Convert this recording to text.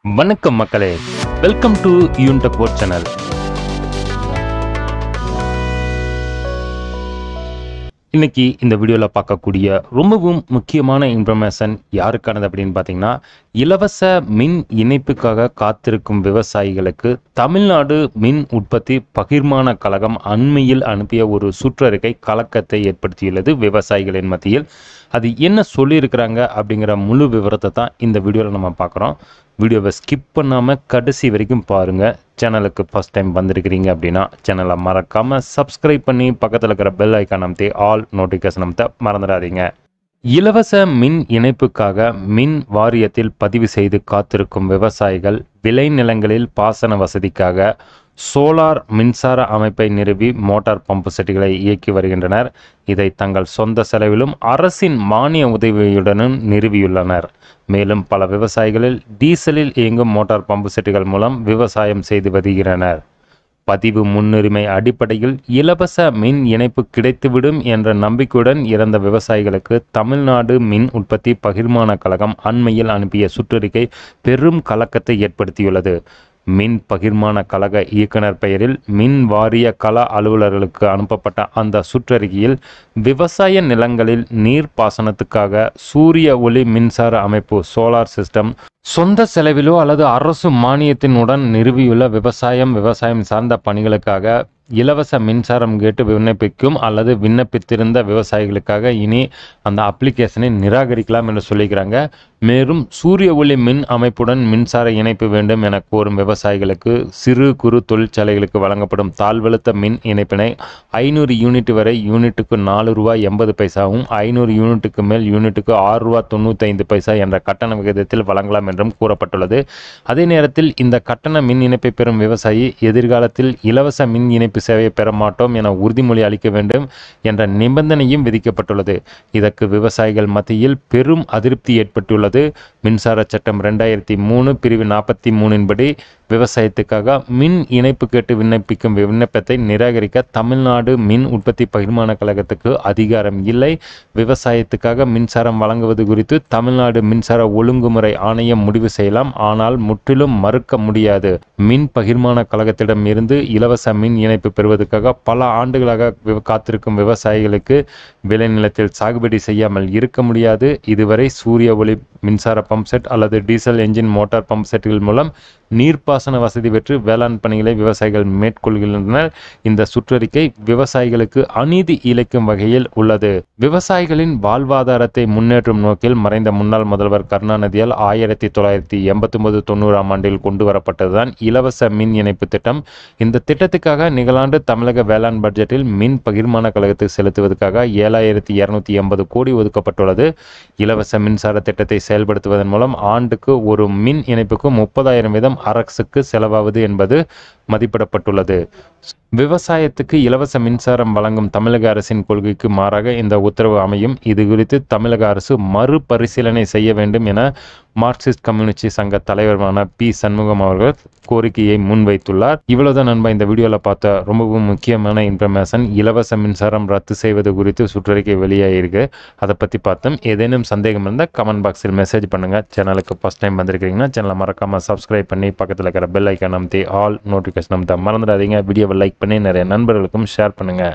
வணக்கம் மக்களே, welcome to யூன்டெக் channel. இன்னைக்கு இந்த வீடியோவில் பார்க்கக்கூடிய ரொம்பவும் முக்கியமான இன்ஃபர்மேஷன் யாருக்கானது அப்படின்னு பார்த்தீங்கன்னா, இலவச மின் இணைப்புக்காக காத்திருக்கும் விவசாயிகளுக்கு தமிழ்நாடு மின் உற்பத்தி பகிர்மான கழகம் அண்மையில் அனுப்பிய ஒரு சுற்றறிக்கை கலக்கத்தை ஏற்படுத்தியுள்ளது விவசாயிகளின் மத்தியில். அது என்ன சொல்லியிருக்கிறாங்க அப்படிங்கிற முழு விவரத்தை தான் இந்த வீடியோவில் நம்ம பார்க்குறோம். வீடியோவை ஸ்கிப் பண்ணாமல் கடைசி வரைக்கும் பாருங்கள். சேனலுக்கு ஃபஸ்ட் டைம் வந்திருக்கிறீங்க அப்படின்னா சேனலை மறக்காமல் சப்ஸ்கிரைப் பண்ணி பக்கத்தில் இருக்கிற பெல் ஐக்கான் அமைத்து ஆல் நோட்டிஃபிகேஷன் அமைத்த மறந்துடாதீங்க. இலவச மின் இணைப்புக்காக மின் வாரியத்தில் பதிவு செய்து காத்திருக்கும் விவசாயிகள் விளைநிலங்களில் பாசன வசதிக்காக சோலார் மின்சார அமைப்பை நிறுவி மோட்டார் பம்பு செட்டுகளை இயக்கி வருகின்றனர். இதை தங்கள் சொந்த செலவிலும் அரசின் மானிய உதவியுடனும் நிறுவியுள்ளனர். மேலும் பல விவசாயிகளில் டீசலில் இயங்கும் மோட்டார் பம்பு செட்டுகள் மூலம் விவசாயம் செய்து வருகின்றனர். பதிவு முன்னுரிமை அடிப்படையில் இலவச மின் இணைப்பு கிடைத்துவிடும் என்ற நம்பிக்கையுடன் இறந்த விவசாயிகளுக்கு தமிழ்நாடு மின் உற்பத்தி பகிர்மான கழகம் அண்மையில் அனுப்பிய சுற்றறிக்கை பெரும் கலக்கத்தை ஏற்படுத்தியுள்ளது. மின் பகிர்மான கழக இயக்குனர் பெயரில் மின் வாரிய கள அலுவலர்களுக்கு அனுப்பப்பட்ட அந்த சுற்றறிக்கையில் விவசாய நிலங்களில் நீர்ப்பாசனத்துக்காக சூரிய ஒளி மின்சார அமைப்பு சோலார் சிஸ்டம் சொந்த செலவிலோ அல்லது அரசு மானியத்தினுடன் நிறுவியுள்ள விவசாயம் சார்ந்த பணிகளுக்காக இலவச மின்சாரம் கேட்டு விண்ணப்பிக்கும் அல்லது விண்ணப்பித்திருந்த விவசாயிகளுக்காக இனி அந்த அப்ளிகேஷனை நிராகரிக்கலாம் என்று சொல்லிக்கிறாங்க. மேலும் சூரிய ஒளி மின் அமைப்புடன் மின்சார இணைப்பு வேண்டும் என கோரும் விவசாயிகளுக்கு சிறு குறு தொழிற்சாலைகளுக்கு வழங்கப்படும் தாழ்வழுத்த மின் இணைப்பினை 500 யூனிட் வரை யூனிட்டுக்கு ₹4.80 500 யூனிட்டுக்கு மேல் யூனிட்டுக்கு ₹6.95 என்ற கட்டண விகிதத்தில் வழங்கலாம் என்றும் கூறப்பட்டுள்ளது. அதே நேரத்தில் இந்த கட்டண மின் இணைப்பை பெறும் விவசாயி எதிர்காலத்தில் இலவச மின் இணைப்பு சேவையை பெற மாட்டோம் என உறுதிமொழி அளிக்க வேண்டும் என்ற நிபந்தனையும் விதிக்கப்பட்டுள்ளது. இதற்கு விவசாயிகள் மத்தியில் பெரும் அதிருப்தி ஏற்பட்டுள்ளது. மின்சார சட்டம் 2003 பிரிவு 43 படி விவசாயத்துக்காக மின் இணைப்பு கேட்டு விண்ணப்பிக்கும் விண்ணப்பத்தை நிராகரிக்க தமிழ்நாடு மின் உற்பத்தி பகிர்மான கழகத்துக்கு அதிகாரம் இல்லை. விவசாயத்துக்காக மின்சாரம் வழங்குவது குறித்து தமிழ்நாடு மின்சார ஒழுங்குமுறை ஆணையம் முடிவு செய்யலாம், ஆனால் முற்றிலும் மறுக்க முடியாது. மின் பகிர்மான கழகத்திடம் இருந்து இலவச மின் இணைப்பு பெறுவதற்காக பல ஆண்டுகளாக காத்திருக்கும் விவசாயிகளுக்கு விளைநிலத்தில் சாகுபடி செய்யாமல் இருக்க முடியாது. இதுவரை சூரிய ஒளி மின்சார பம்ப் செட் அல்லது டீசல் என்ஜின் மோட்டார் பம்ப் செட்டுகள் மூலம் நீர்ப்பாசன வசதி பெற்று வேளாண் பணிகளை விவசாயிகள் மேற்கொள்கின்றனர். இந்த சுற்றறிக்கை விவசாயிகளுக்கு அநீதி இழைக்கும் வகையில் உள்ளது. விவசாயிகளின் வாழ்வாதாரத்தை முன்னேற்றும் நோக்கில் மறைந்த முன்னாள் முதல்வர் கருணாநிதியால் 1989-90 ஆண்டில் கொண்டு வரப்பட்டதுதான் இலவச மின் இணைப்பு திட்டம். இந்த திட்டத்துக்காக நிகழாண்டு தமிழக வேளாண் பட்ஜெட்டில் மின் பகிர்மான கழகத்துக்கு செலுத்துவதற்காக 7280 கோடி ஒதுக்கப்பட்டுள்ளது. இலவச மின்சார திட்டத்தை செயல்படுத்துவதன் மூலம் ஆண்டுக்கு ஒரு மின் இணைப்புக்கு 30,000 வீதம் அரசுக்கு செலவாவது என்பது மதிப்பிடப்பட்டுள்ளது. விவசாயத்துக்கு இலவச மின்சாரம் வழங்கும் தமிழக அரசின் கொள்கைக்கு மாறாக இந்த உத்தரவு அமையும். இது குறித்து தமிழக அரசு மறுபரிசீலனை செய்ய வேண்டும் என மார்க்சிஸ்ட் கம்யூனிஸ்ட் சங்க தலைவரான பி சண்முகம் அவர்கள் கோரிக்கையை முன்வைத்துள்ளார். இவ்வளவுதான் நண்பா இந்த வீடியோவில் பார்த்த ரொம்பவும் முக்கியமான இன்ஃபர்மேஷன். இலவச மின்சாரம் ரத்து செய்வது குறித்து சுற்றறிக்கை வெளியாகிருக்கு, அதை பற்றி பார்த்தோம். ஏதேனும் சந்தேகம் இருந்தால் கமெண்ட் பாக்ஸில் மெசேஜ் பண்ணுங்கள். சேனலுக்கு ஃபஸ்ட் டைம் வந்திருக்கிறீங்கன்னா சேனலை மறக்காமல் சப்ஸ்கிரைப் பண்ணி பக்கத்தில் இருக்கிற பெல் ஐக்கான் அமைத்து ஆல் நோட்டிஃபிகேஷன் அமைத்த மறந்துடாதீங்க. வீடியோவை லைக் பண்ணி நிறைய நண்பர்களுக்கும் ஷேர் பண்ணுங்கள்.